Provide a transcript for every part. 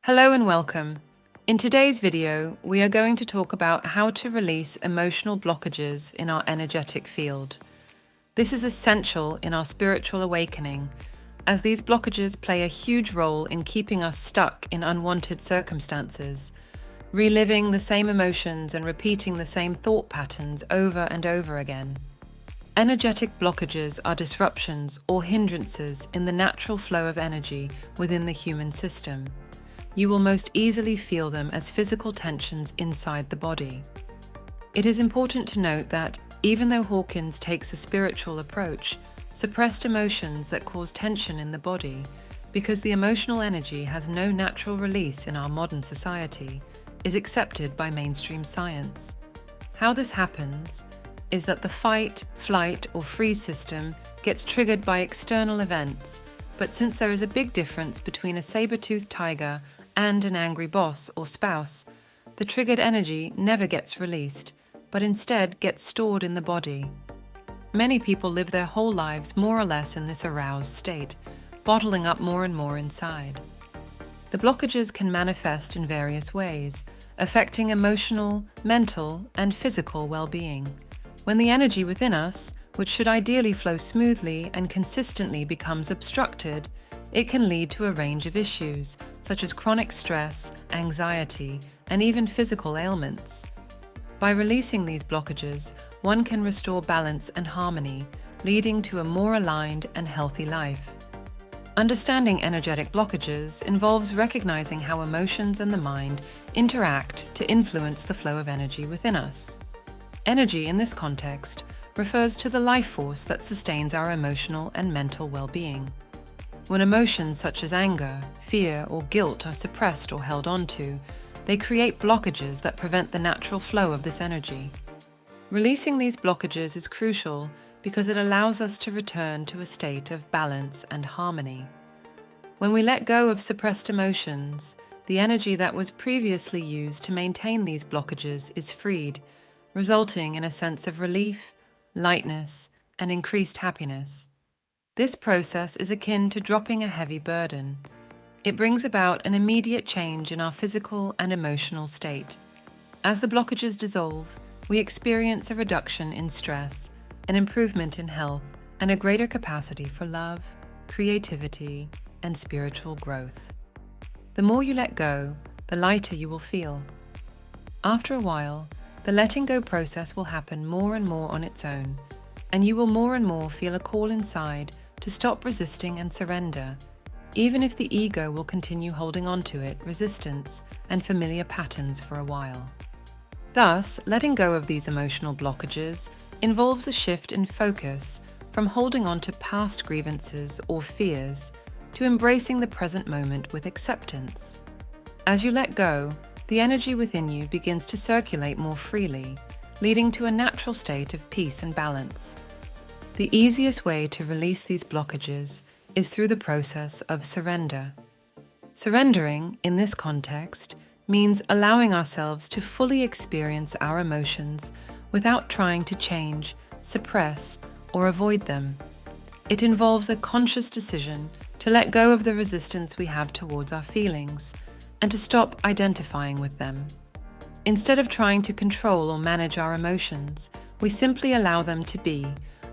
Hello and welcome. In today's video, we are going to talk about how to release emotional blockages in our energetic field. This is essential in our spiritual awakening, as these blockages play a huge role in keeping us stuck in unwanted circumstances, reliving the same emotions and repeating the same thought patterns over and over again. Energetic blockages are disruptions or hindrances in the natural flow of energy within the human system. You will most easily feel them as physical tensions inside the body. It is important to note that, even though Hawkins takes a spiritual approach, suppressed emotions that cause tension in the body, because the emotional energy has no natural release in our modern society, is accepted by mainstream science. How this happens is that the fight, flight, or freeze system gets triggered by external events, but since there is a big difference between a saber-toothed tiger and an angry boss or spouse, the triggered energy never gets released, but instead gets stored in the body. Many people live their whole lives more or less in this aroused state, bottling up more and more inside. The blockages can manifest in various ways, affecting emotional, mental, and physical well-being. When the energy within us, which should ideally flow smoothly and consistently, becomes obstructed, it can lead to a range of issues, such as chronic stress, anxiety, and even physical ailments. By releasing these blockages, one can restore balance and harmony, leading to a more aligned and healthy life. Understanding energetic blockages involves recognizing how emotions and the mind interact to influence the flow of energy within us. Energy, in this context, refers to the life force that sustains our emotional and mental well-being. When emotions such as anger, fear, or guilt are suppressed or held onto, they create blockages that prevent the natural flow of this energy. Releasing these blockages is crucial because it allows us to return to a state of balance and harmony. When we let go of suppressed emotions, the energy that was previously used to maintain these blockages is freed, resulting in a sense of relief, lightness, and increased happiness. This process is akin to dropping a heavy burden. It brings about an immediate change in our physical and emotional state. As the blockages dissolve, we experience a reduction in stress, an improvement in health, and a greater capacity for love, creativity, and spiritual growth. The more you let go, the lighter you will feel. After a while, the letting go process will happen more and more on its own, and you will more and more feel a call inside to stop resisting and surrender, even if the ego will continue holding on to it, resistance, and familiar patterns for a while. Thus, letting go of these emotional blockages involves a shift in focus from holding on to past grievances or fears to embracing the present moment with acceptance. As you let go, the energy within you begins to circulate more freely, leading to a natural state of peace and balance. The easiest way to release these blockages is through the process of surrender. Surrendering, in this context, means allowing ourselves to fully experience our emotions without trying to change, suppress, or avoid them. It involves a conscious decision to let go of the resistance we have towards our feelings and to stop identifying with them. Instead of trying to control or manage our emotions, we simply allow them to be,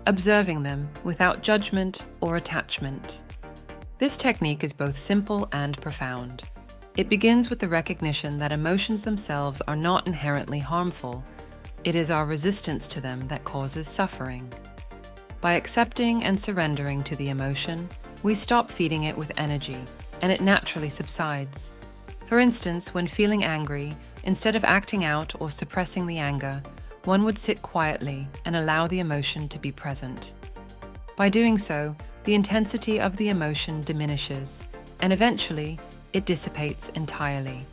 observing them without judgment or attachment. This technique is both simple and profound. It begins with the recognition that emotions themselves are not inherently harmful. It is our resistance to them that causes suffering. By accepting and surrendering to the emotion, we stop feeding it with energy, and it naturally subsides. For instance, when feeling angry, instead of acting out or suppressing the anger, one would sit quietly and allow the emotion to be present. By doing so, the intensity of the emotion diminishes, and eventually, it dissipates entirely.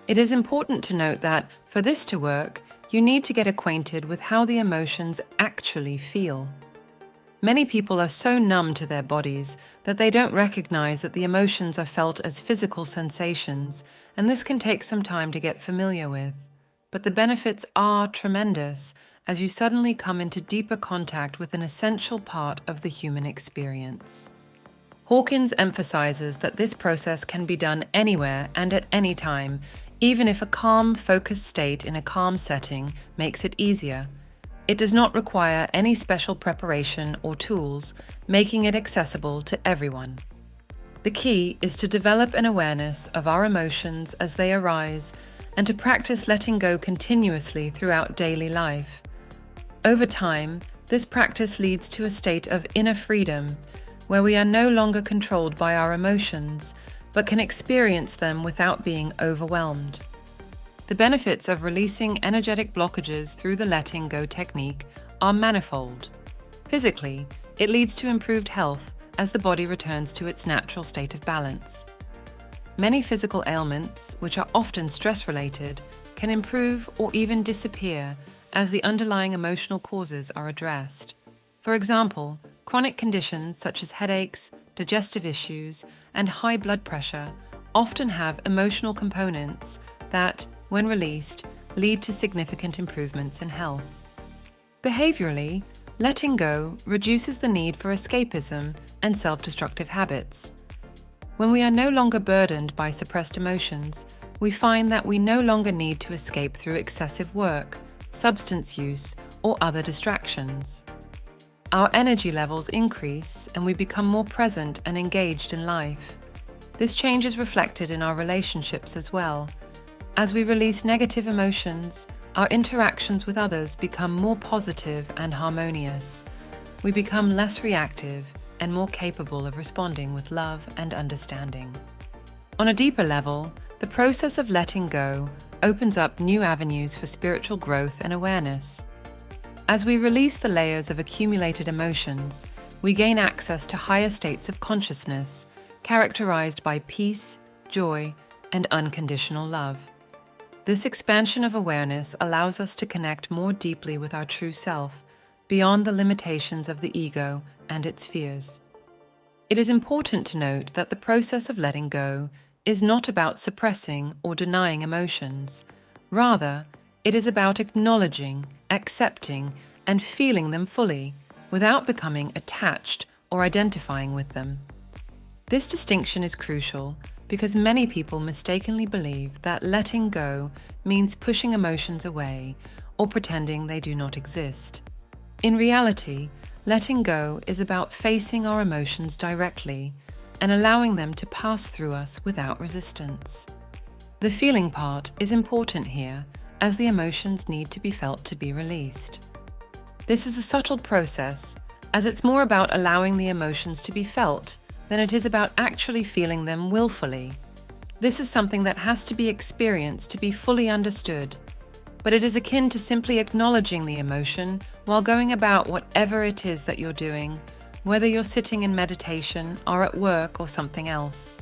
It is important to note that, for this to work, you need to get acquainted with how the emotions actually feel. Many people are so numb to their bodies that they don't recognize that the emotions are felt as physical sensations, and this can take some time to get familiar with. But the benefits are tremendous as you suddenly come into deeper contact with an essential part of the human experience. Hawkins emphasizes that this process can be done anywhere and at any time, even if a calm, focused state in a calm setting makes it easier. It does not require any special preparation or tools, making it accessible to everyone. The key is to develop an awareness of our emotions as they arise and to practice letting go continuously throughout daily life. Over time, this practice leads to a state of inner freedom, where we are no longer controlled by our emotions, but can experience them without being overwhelmed. The benefits of releasing energetic blockages through the letting go technique are manifold. Physically, it leads to improved health as the body returns to its natural state of balance. Many physical ailments, which are often stress-related, can improve or even disappear as the underlying emotional causes are addressed. For example, chronic conditions such as headaches, digestive issues, and high blood pressure often have emotional components that, when released, lead to significant improvements in health. Behaviorally, letting go reduces the need for escapism and self-destructive habits. When we are no longer burdened by suppressed emotions, we find that we no longer need to escape through excessive work, substance use, or other distractions. Our energy levels increase and we become more present and engaged in life. This change is reflected in our relationships as well. As we release negative emotions, our interactions with others become more positive and harmonious. We become less reactive and more capable of responding with love and understanding. On a deeper level, the process of letting go opens up new avenues for spiritual growth and awareness. As we release the layers of accumulated emotions, we gain access to higher states of consciousness, characterized by peace, joy, and unconditional love. This expansion of awareness allows us to connect more deeply with our true self, beyond the limitations of the ego and its fears. It is important to note that the process of letting go is not about suppressing or denying emotions. Rather, it is about acknowledging, accepting, and feeling them fully, without becoming attached or identifying with them. This distinction is crucial because many people mistakenly believe that letting go means pushing emotions away or pretending they do not exist. In reality, letting go is about facing our emotions directly and allowing them to pass through us without resistance. The feeling part is important here, as the emotions need to be felt to be released. This is a subtle process, as it's more about allowing the emotions to be felt than it is about actually feeling them willfully. This is something that has to be experienced to be fully understood, but it is akin to simply acknowledging the emotion while going about whatever it is that you're doing, whether you're sitting in meditation or at work or something else.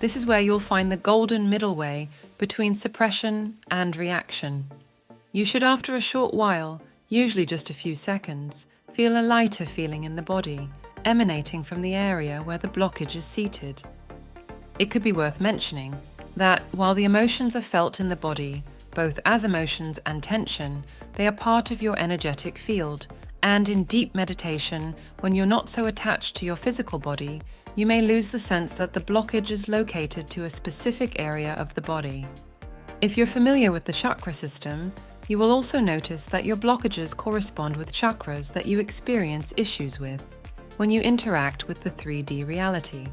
This is where you'll find the golden middle way between suppression and reaction. You should, after a short while, usually just a few seconds, feel a lighter feeling in the body, emanating from the area where the blockage is seated. It could be worth mentioning that while the emotions are felt in the body, both as emotions and tension, they are part of your energetic field, and in deep meditation, when you're not so attached to your physical body, you may lose the sense that the blockage is located to a specific area of the body. If you're familiar with the chakra system, you will also notice that your blockages correspond with chakras that you experience issues with when you interact with the 3D reality.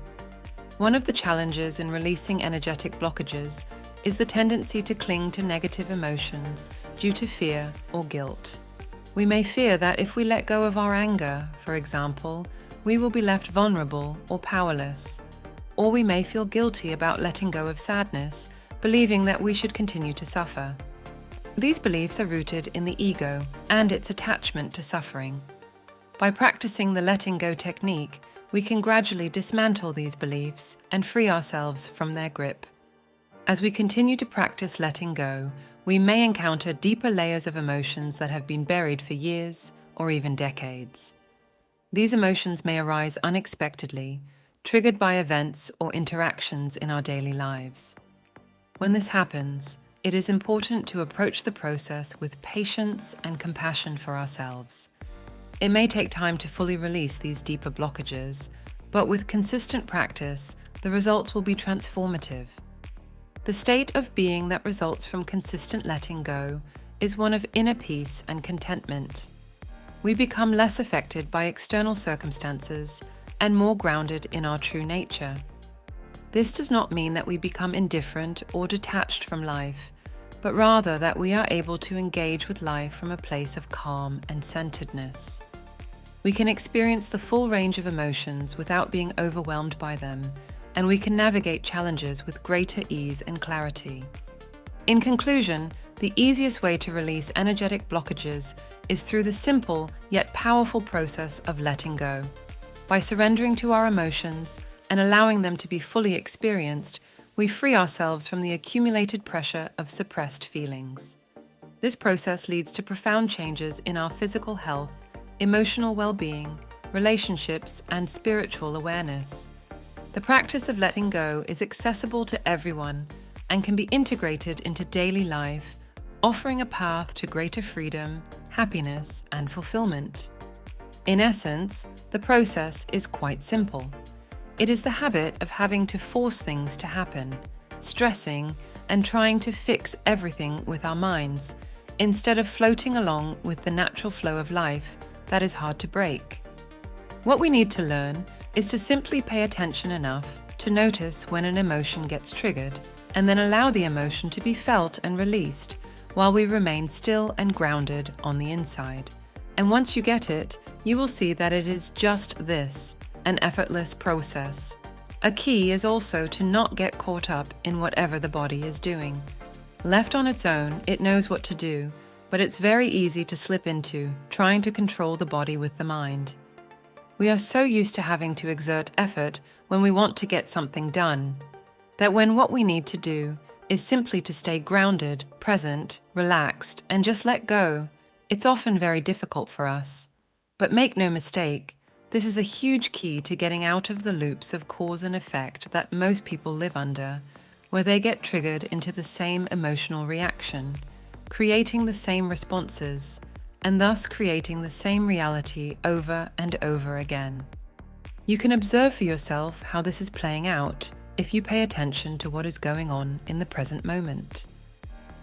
One of the challenges in releasing energetic blockages is the tendency to cling to negative emotions due to fear or guilt. We may fear that if we let go of our anger, for example, we will be left vulnerable or powerless. Or we may feel guilty about letting go of sadness, believing that we should continue to suffer. These beliefs are rooted in the ego and its attachment to suffering. By practicing the letting go technique, we can gradually dismantle these beliefs and free ourselves from their grip. As we continue to practice letting go, we may encounter deeper layers of emotions that have been buried for years or even decades. These emotions may arise unexpectedly, triggered by events or interactions in our daily lives. When this happens, it is important to approach the process with patience and compassion for ourselves. It may take time to fully release these deeper blockages, But with consistent practice, the results will be transformative. The state of being that results from consistent letting go is one of inner peace and contentment. We become less affected by external circumstances and more grounded in our true nature. This does not mean that we become indifferent or detached from life, but rather that we are able to engage with life from a place of calm and centeredness. We can experience the full range of emotions without being overwhelmed by them, and we can navigate challenges with greater ease and clarity. In conclusion, the easiest way to release energetic blockages is through the simple yet powerful process of letting go. By surrendering to our emotions and allowing them to be fully experienced, we free ourselves from the accumulated pressure of suppressed feelings. This process leads to profound changes in our physical health, emotional well-being, relationships, and spiritual awareness. The practice of letting go is accessible to everyone and can be integrated into daily life, offering a path to greater freedom, happiness, and fulfillment. In essence, the process is quite simple. It is the habit of having to force things to happen, stressing and trying to fix everything with our minds, instead of floating along with the natural flow of life that is hard to break. What we need to learn is to simply pay attention enough to notice when an emotion gets triggered, and then allow the emotion to be felt and released while we remain still and grounded on the inside. And once you get it, you will see that it is just this, an effortless process. A key is also to not get caught up in whatever the body is doing. Left on its own, it knows what to do, but it's very easy to slip into trying to control the body with the mind. We are so used to having to exert effort when we want to get something done, that when what we need to do is simply to stay grounded, present, relaxed, and just let go, it's often very difficult for us. But make no mistake, this is a huge key to getting out of the loops of cause and effect that most people live under, where they get triggered into the same emotional reaction, creating the same responses, and thus creating the same reality over and over again. You can observe for yourself how this is playing out if you pay attention to what is going on in the present moment.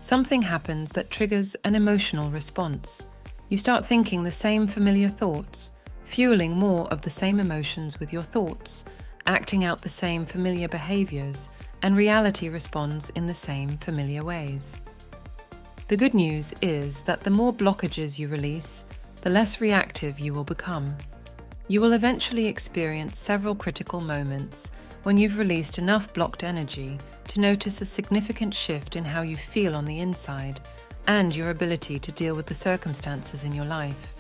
Something happens that triggers an emotional response. You start thinking the same familiar thoughts, fueling more of the same emotions with your thoughts, acting out the same familiar behaviors, and reality responds in the same familiar ways. The good news is that the more blockages you release, the less reactive you will become. You will eventually experience several critical moments when you've released enough blocked energy to notice a significant shift in how you feel on the inside and your ability to deal with the circumstances in your life.